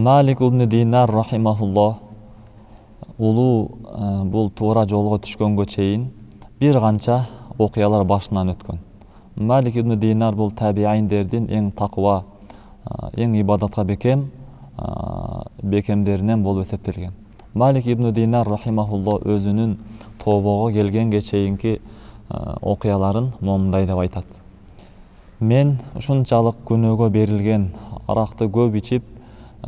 Малик ибн Динар рахимахуллах улуу бул туура жолго түшкөнгө чейин бир канча окуялар башынан өткөн. Малик ибн Динар бул табииндердин эң таква, эң ибадатка бекемдеринен болуп эсептелген. Малик ибн Динар рахимахуллах өзүнүн тобого келгенге чейинки окуяларын момундай деп айтат. Мен ушунчалык күнөөгө берилген, аракты көп ичип,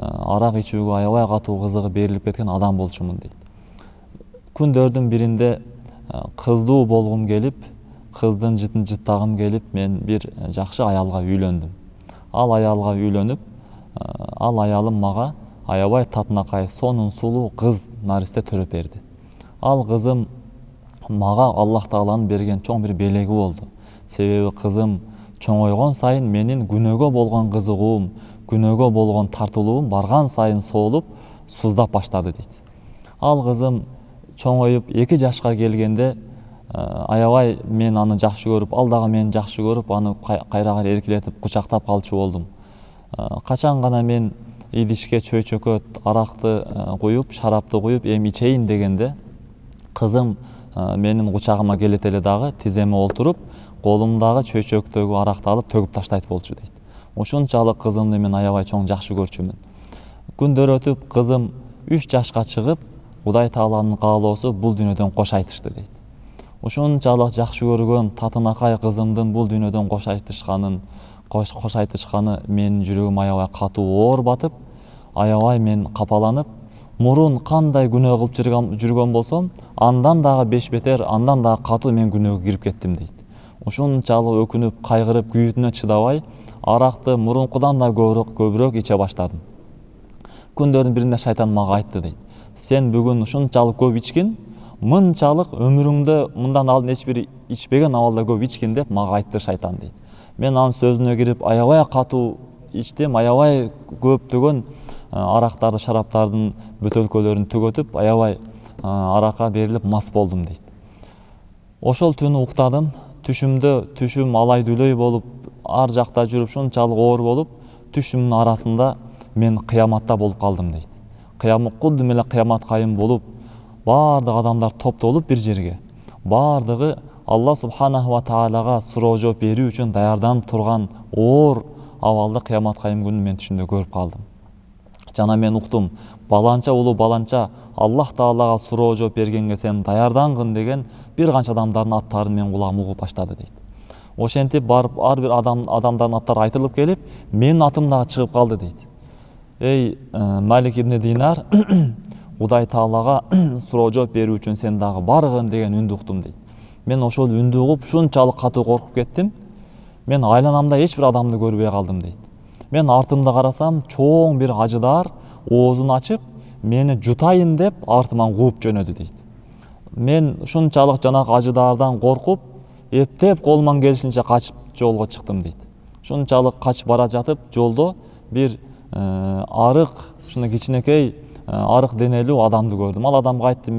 арак ичүүгө аябай катуу кызыгы берилип кеткен адам болчумун дейт. Күндөрдүн биринде кыздуу болгум келип, кыздын жытын жыттагым келип, мен бир жакшы аялга үйлөндүм. Ал аялга үйлөнүп, ал аялым мага аябай татынакай, сонун сулуу кыз наристе төрөп берди. Ал кызым мага Аллах Тааланын берген чоң бир белеги болду. Себеби кызым чоңойгон сайын менин күнөөгө болгон кызыгуум, күнөөгө болгон тартылуум барган сайын соолуп, суздап баштады дейт. Ал кызым чоңоюп 2 жашка келгенде аябай мен аны жакшы көрүп, ал дагы мени жакшы көрүп, аны кайра эркелетип, кучактап калчу болдум. Качан гана мен идишке чөйчөкөт аракты куюп, шарапты куюп, эми ичейин дегенде, кызым менин кучагыма келет эле дагы тиземе олтуруп, колумдагы чөйчөктөгү аракты алып төгүп таштайт болчу дейт. Ушунчалык кызымды мен аябай чоң жакшы көрчүмүн. Күндөр өтүп, кызым 3 жашка чыгып, Кудай Тааланын каалоосу бул дүйнөдөн кош айтышты дейт. Ушунчалык жакшы көргөн татынакай кызымдын бул дүйнөдөн кош айтышканы менин жүрөгүм аябай катуу оор батып, аябай мен капаланып, мурун кандай күнөө кылып жүргөн болсом, андан дагы 5 бетер, андан дагы катуу мен күнөөгө кирип кеттим дейт. Ушунчалык өкүнүп, кайгырып, күйүүтүнө чыдабай, аракты мурункудан да көбүрөөк иче баштадым. Күндөрдүн биринде шайтан мага айтты дейт. Сен бүгүн ушунчалык көп ичкин, мынчалык өмүрүңдө мындан алдын эч бир ичпеген абалда көп ичкин деп мага айтты шайтан дейт. Мен анын сөзүнө кирип, аябай катуу ичтим, аябай көптөгөн арактарды, шараптардын бөтөлкөлөрүн түгөтүп, аябай аракка берилип мас болдум дейт. Ошол түнү уктадым, түшүм алай дүлөй болуп, ар жакта жүрүп, шунчалык оор болуп, түшүмдүн арасында мен кыяматта болуп калдым дейт. Кудду эле кыямат кайым болуп, бардык адамдар топтолуп бир жерге, бардыгы Алла субханаху ва таалага суроо жооп берүү үчүн даярданып турган оор абалды кыямат кайым күнү мен түшүмдө көрүп калдым. Жана мен уктум, баланча улуу баланча Аллах Таалага суроо жооп бергенге сен даярдангын деген бир канча адамдардын аттарын мен кулагым угуп баштады дейт. Ошентип барып ар бир адамдардын аттары айтылып келип, менин атым дагы чыгып калды дейт. Эй Малик ибн Динар, Кудай Таалага суроо жооп берүү үчүн сен дагы баргын деген үндү уктум дейт. Мен ошол үндү угуп шунчалык катуу коркуп кеттим. Мен айланамда эч бир адамды көрбөй калдым дейт. Мен артымда карасам, чоң бир ажыдар оозун ачып, мени жутайын деп артыман кууп жөнөдү дейт. Мен ушунчалык жанагы ажыдардан коркуп, эптеп колуман келишинче качып жолго чыктым дейт. Ушунчалык качып бара жатып, жолдо бир арык, ушундай кичинекей арык денелүү адамды көрдүм. Ал адамга айттым: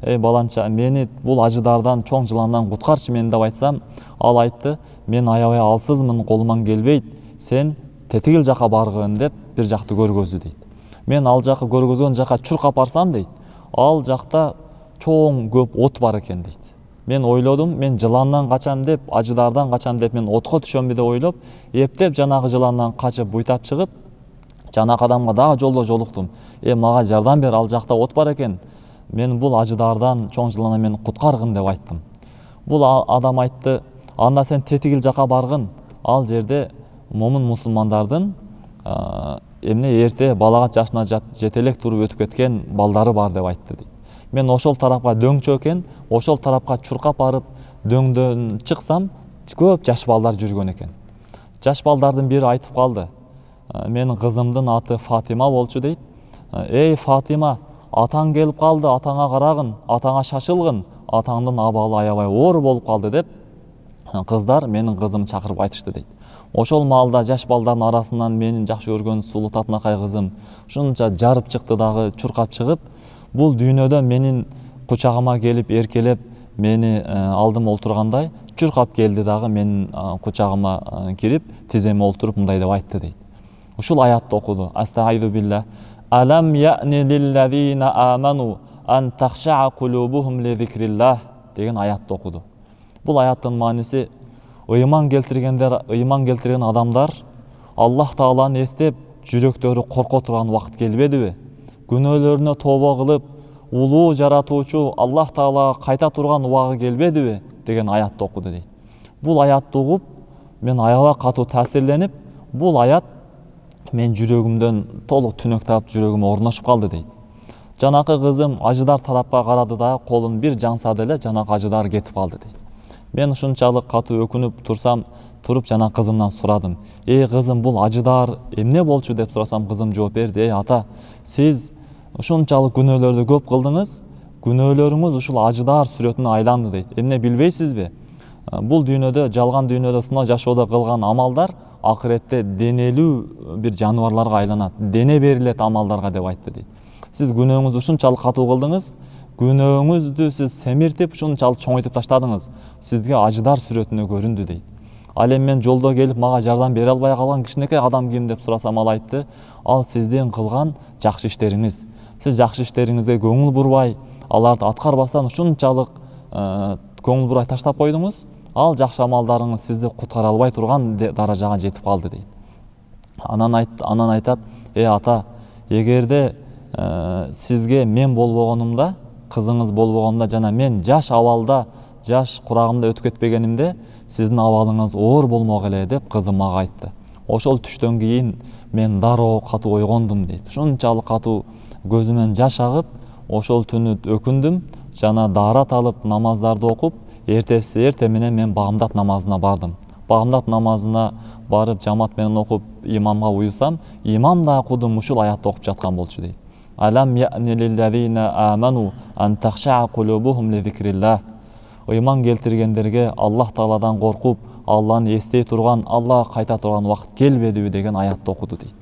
эй баланча, мени бул ажыдардан, чоң жыландан куткарчы мени деп айтсам, ал айтты: мен аябай алсызмын, колуман келбейт, сен тетигил жака баргын деп бир жакты көргөздү дейт. Мен ал жакка көргөзгөн жака чуркап барсам дейт, ал жакта чоң көп от бар экен дейт. Мен ойлодум, мен жыландан качам деп, ажыдардан качам деп, мен отко түшөмбү деп ойлоп, эптеп жанагы жыландан качып буйтап чыгып, жанагы адамга дагы жолдо жолуктум. Мага жардам бер, ал жакта от бар экен. Мен бул ажыдардан, чоң жыландан мени куткаргын деп айттым. Бул адам айтты: анда сен тетигил жака баргын, ал жерде момун мусулмандардын эрте балагат жашына жете элек туруп өтүп кеткен балдары бар деп айтты дейт. Мен ошол тарапка дөңчө экен, ошол тарапка чуркап барып, дөңдөн чыксам, көп жаш балдар жүргөн экен. Жаш балдардын бири айтып калды: менин кызымдын аты Фатима болчу дейт. Эй Фатима, атаң келип калды, атаңа карагын, атаңа шашылгын, атаңдын абалы аябай оор болуп калды деп кыздар менин кызымды чакырып айтышты дейт. Ошол маалда жаш балдардын арасынан менин жакшы көргөн сулуу татынакай кызым ушунча жарып чыкты дагы, чуркап чыгып, бул дүйнөдө менин кучагыма келип эркелеп, мени алдыма олтургандай чуркап келди дагы менин кучагыма кирип, тиземе олтуруп мындай деп айтты дейт: Ушул аятты окуду. Астагайду билlah. Алам я'ни лиллазина аману ан тахша'a кулубухум ли зикриллах деген аятты окуду. Бул аяттын мааниси ыйман келтирген адамдар Аллах Тааланы эстеп жүрөктөрү корко турган убакыт келбедиби? Күнөөлөрүнө тобо кылып, улуу жаратуучу Аллах Таалага кайта турган убагы келбедиби деген аятты окуду дейт. Бул аятты угуп, мен аябай катуу таасирленип, бул аят мен жүрөгүмдөн толук түнөк таап жүрөгүмө орношуп калды дейт. Жанакы кызым ажыдар тарапка карады да колун бир жансады эле жанакы ажыдар кетип калды дейт. Мен ушунчалык катуу өкүнүп туруп жана кызымдан сурадым. Кызым, бул ажыдар эмне болчу деп сурасам, кызым жооп берди. Ата, сиз ушунчалык күнөөлөрдү көп кылдыңыз, күнөөлөрүңүз ушул ажыдар сүрөтүнө айланды дейт. Эмне билбейсизби? Бул дүйнөдө, жалган дүйнөдө сыноо жашоодо кылган амалдар акыретте денелүү бир жаныбарларга айланат, дене берилет амалдарга деп айтты дейт. Сиз күнөөңүздү ушунчалык катуу кылдыңыз, күнөөңүздү сиз семиртип, ушунчалык чоңойтуп таштадыңыз. Сизге ажыдар сүрөтүнө көрүндү дейт. Ал эми мен жолдо келип мага жардам бере албай калган кичинекей адам ким деп сурасам, ал айтты, ал сиздин кылган жакшы иштериңиз. Сиз жакшы иштериңизге көңүл бурбай, аларды аткарбастан ушунчалык көңүл бурбай таштап койдуңуз. Ал жакшы амалдарыңыз сизди куткара албай турган даражага жетип калды дейт. Анан айтат, ата, эгерде сизге мен болбогонумда, кызыңыз болбогонумда жана мен жаш абалда, жаш курагымда өтүп кетпегенимде, сиздин абалыңыз оор болмок эле деп кызым мага айтты. Ошол түштөн кийин мен дароо катуу ойгондум дейт. Ушунчалык катуу көзүмөн жаш агып, ошол түнү өкүндүм, жана даарат алып намаздарды окуп, эртеси менен мен багымдат намазына бардым. Багымдат намазына барып жамаат менен окуп имамга уюсам, имам да окудум ушул аятты окуп жаткан болчу дейт. Алам я'ни лиллазина аману ан тахша'a кулубухум ли зикриллах. Ыйман келтиргендерге Аллах Тааладан коркуп, Алланы эстей турган, Аллага кайта турган убакыт келбедиби деген аятты окуду дейт.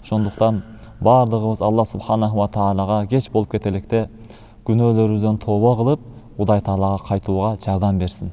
Ошондуктан бардыгыбыз Аллах Субханаху ва Таалага кеч болуп кетелекте күнөөлөрүбүздөн тобо кылып, Кудай Таалага кайтууга жардам берсин.